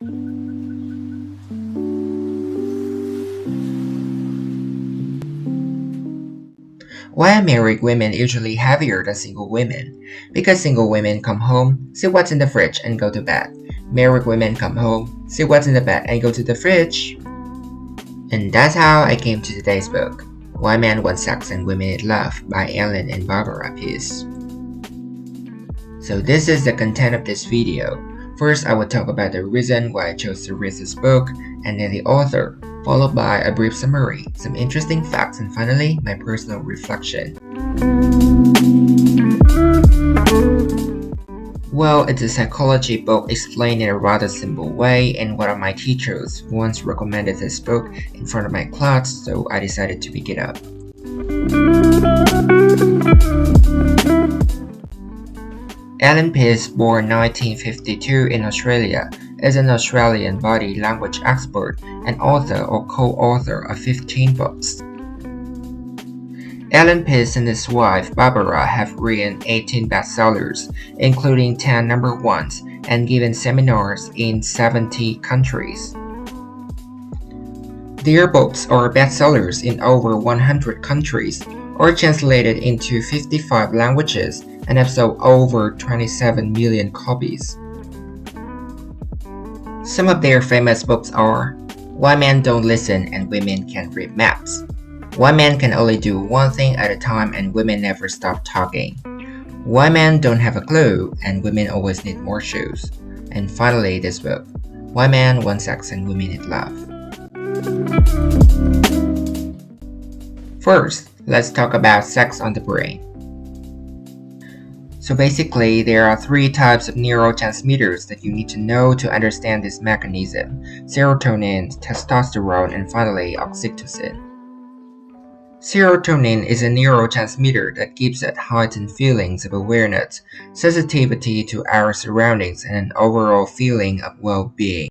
Why are married women usually heavier than single women? Because single women come home, see what's in the fridge, and go to bed. Married women come home, see what's in the bed, and go to the fridge. And that's how I came to today's book, Why Men Want Sex and Women Need Love by Ellen and Barbara Pease. So this is the content of this video. First, I will talk about the reason why I chose to read this book, and then the author, followed by a brief summary, some interesting facts, and finally, my personal reflection. Well, it's a psychology book explained in a rather simple way, and one of my teachers once recommended this book in front of my class, so I decided to pick it up. Ellen Pease, born 1952 in Australia, is an Australian body language expert and author or co-author of 15 books. Ellen Pease and his wife Barbara have written 18 bestsellers, including 10 number ones, and given seminars in 70 countries. Their books are bestsellers in over 100 countries, or translated into 55 languages, and have sold over 27 million copies. Some of their famous books are Why Men Don't Listen and Women Can't Read Maps, Why Men Can Only Do One Thing at a Time and Women Never Stop Talking, Why Men Don't Have a Clue and Women Always Need More Shoes, and finally this book, Why Men Want Sex and Women Need Love. First, let's talk about sex on the brain. So basically, there are 3 types of neurotransmitters that you need to know to understand this mechanism: serotonin, testosterone, and finally oxytocin. Serotonin is a neurotransmitter that gives us heightened feelings of awareness, sensitivity to our surroundings, and an overall feeling of well-being.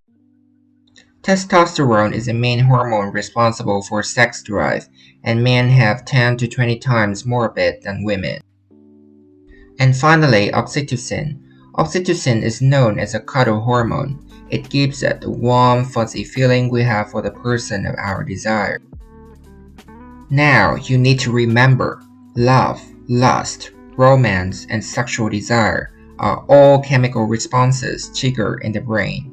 Testosterone is the main hormone responsible for sex drive, and men have 10 to 20 times more of it than women. And finally, oxytocin. Oxytocin is known as a cuddle hormone. It gives us the warm, fuzzy feeling we have for the person of our desire. Now, you need to remember, love, lust, romance, and sexual desire are all chemical responses triggered in the brain.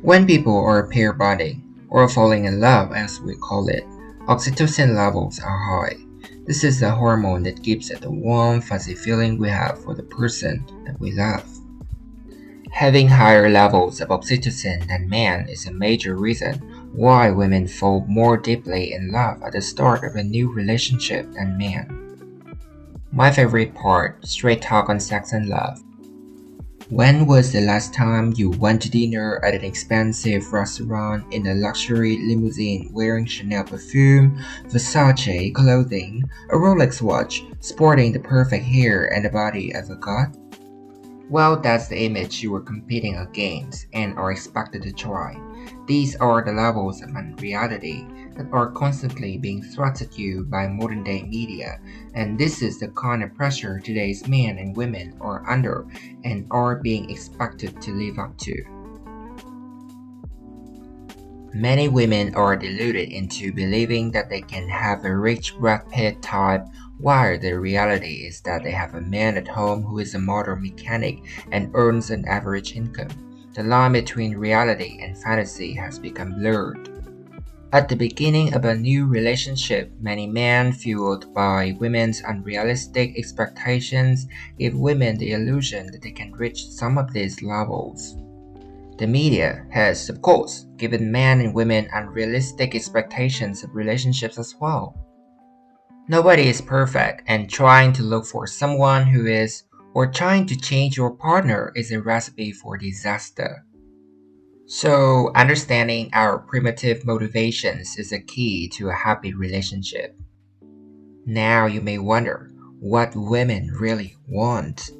When people are pair bonding, or falling in love as we call it, oxytocin levels are high. This is the hormone that gives us the warm, fuzzy feeling we have for the person that we love. Having higher levels of oxytocin than men is a major reason why women fall more deeply in love at the start of a new relationship than men. My favorite part, straight talk on sex and love. When was the last time you went to dinner at an expensive restaurant in a luxury limousine wearing Chanel perfume, Versace clothing, a Rolex watch, sporting the perfect hair and the body of a god? Well, that's the image you were competing against and are expected to try. These are the levels of unreality that are constantly being thrust at you by modern-day media, and this is the kind of pressure today's men and women are under and are being expected to live up to. Many women are deluded into believing that they can have a rich Brad Pitt type, while the reality is that they have a man at home who is a motor mechanic and earns an average income. The line between reality and fantasy has become blurred. At the beginning of a new relationship, many men, fueled by women's unrealistic expectations, give women the illusion that they can reach some of these levels. The media has, of course, given men and women unrealistic expectations of relationships as well. Nobody is perfect, and trying to look for someone who is, or trying to change your partner is a recipe for disaster. So, understanding our primitive motivations is a key to a happy relationship. Now you may wonder what women really want.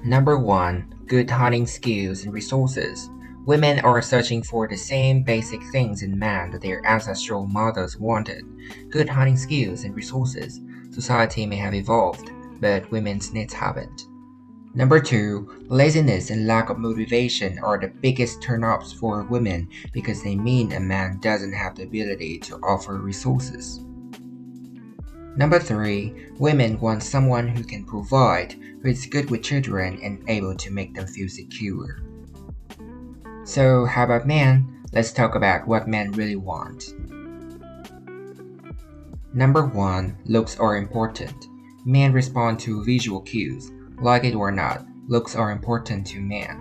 Number 1. Good hunting skills and resources. Women are searching for the same basic things in men that their ancestral mothers wanted. Good hunting skills and resources. Society may have evolved, but women's needs haven't. Number 2, laziness and lack of motivation are the biggest turnoffs for women because they mean a man doesn't have the ability to offer resources. Number 3, women want someone who can provide, who is good with children and able to make them feel secure. So, how about men? Let's talk about what men really want. Number 1, looks are important. Men respond to visual cues. Like it or not, looks are important to men.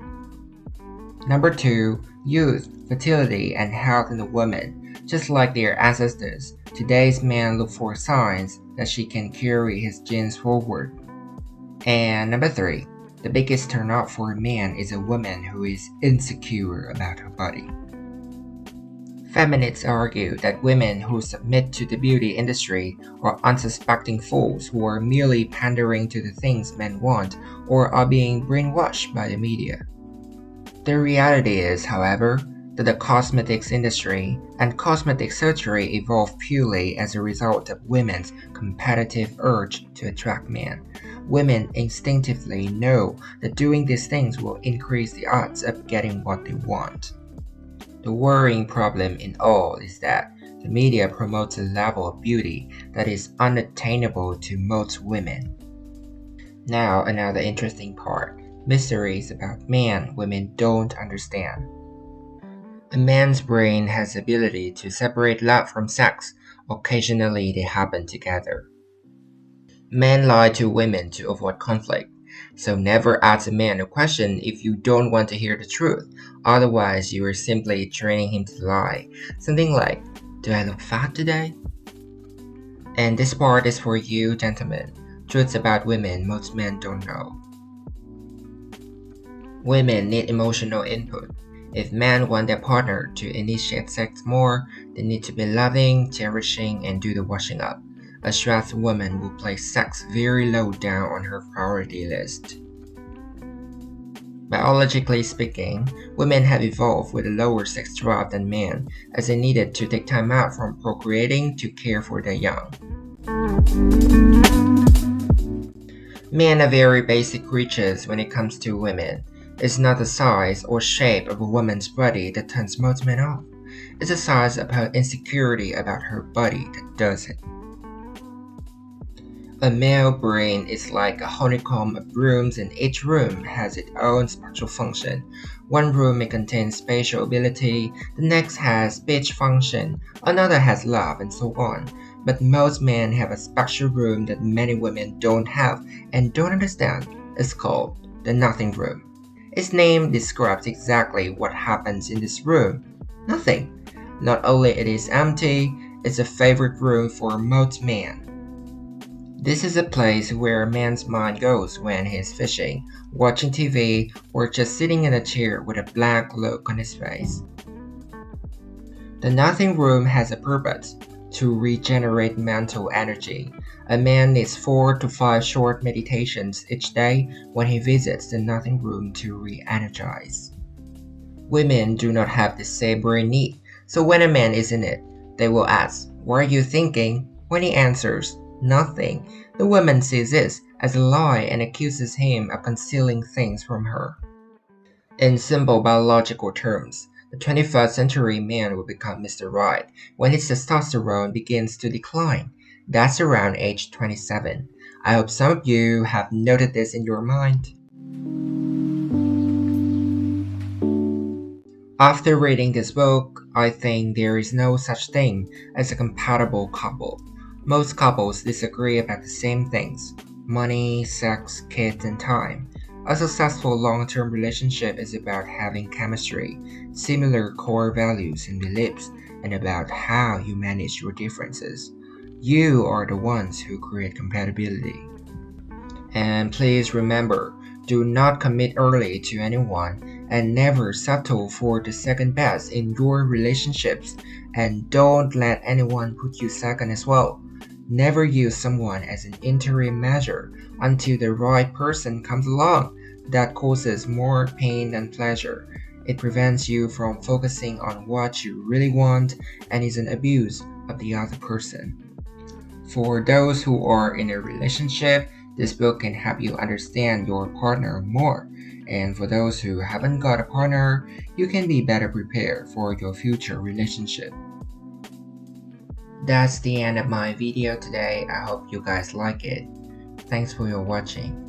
Number 2, youth, fertility, and health in a woman. Just like their ancestors, today's men look for signs that she can carry his genes forward. And number 3, the biggest turnoff for a man is a woman who is insecure about her body. Feminists argue that women who submit to the beauty industry are unsuspecting fools who are merely pandering to the things men want or are being brainwashed by the media. The reality is, however, that the cosmetics industry and cosmetic surgery evolved purely as a result of women's competitive urge to attract men. Women instinctively know that doing these things will increase the odds of getting what they want. The worrying problem in all is that the media promotes a level of beauty that is unattainable to most women. Now, another interesting part, mysteries about men women don't understand. A man's brain has the ability to separate love from sex. Occasionally, they happen together. Men lie to women to avoid conflict. So never ask a man a question if you don't want to hear the truth. Otherwise, you are simply training him to lie. Something like, "Do I look fat today?" And this part is for you, gentlemen. Truths about women most men don't know. Women need emotional input. If men want their partner to initiate sex more, they need to be loving, cherishing, and do the washing up. A stressed woman will place sex very low down on her priority list. Biologically speaking, women have evolved with a lower sex drive than men, as they needed to take time out from procreating to care for their young. Men are very basic creatures when it comes to women. It's not the size or shape of a woman's body that turns most men off. It's the size of her insecurity about her body that does it. A male brain is like a honeycomb of rooms and each room has its own special function. One room may contain spatial ability, the next has speech function, another has love, and so on. But most men have a special room that many women don't have and don't understand. It's called the nothing room. Its name describes exactly what happens in this room. Nothing. Not only it is empty, it's a favorite room for most men. This is a place where a man's mind goes when he's fishing, watching TV, or just sitting in a chair with a blank look on his face. The nothing room has a purpose: to regenerate mental energy. A man needs 4 to 5 short meditations each day when he visits the nothing room to re-energize. Women do not have the same brain need, so when a man is in it, they will ask, "What are you thinking?" When he answers, "Nothing," the woman sees this as a lie and accuses him of concealing things from her. In simple biological terms, the 21st century man will become Mr. Right when his testosterone begins to decline. That's around age 27. I hope some of you have noted this in your mind. After reading this book, I think there is no such thing as a compatible couple. Most couples disagree about the same things: money, sex, kids, and time. A successful long-term relationship is about having chemistry, similar core values and beliefs, and about how you manage your differences. You are the ones who create compatibility. And please remember, do not commit early to anyone and never settle for the second best in your relationships, and don't let anyone put you second as well. Never use someone as an interim measure until the right person comes along. That causes more pain than pleasure. It prevents you from focusing on what you really want and is an abuse of the other person. For those who are in a relationship, This book can help you understand your partner more. And for those who haven't got a partner, you can be better prepared for your future relationship. That's the end of my video today. I hope you guys like it. Thanks for your watching.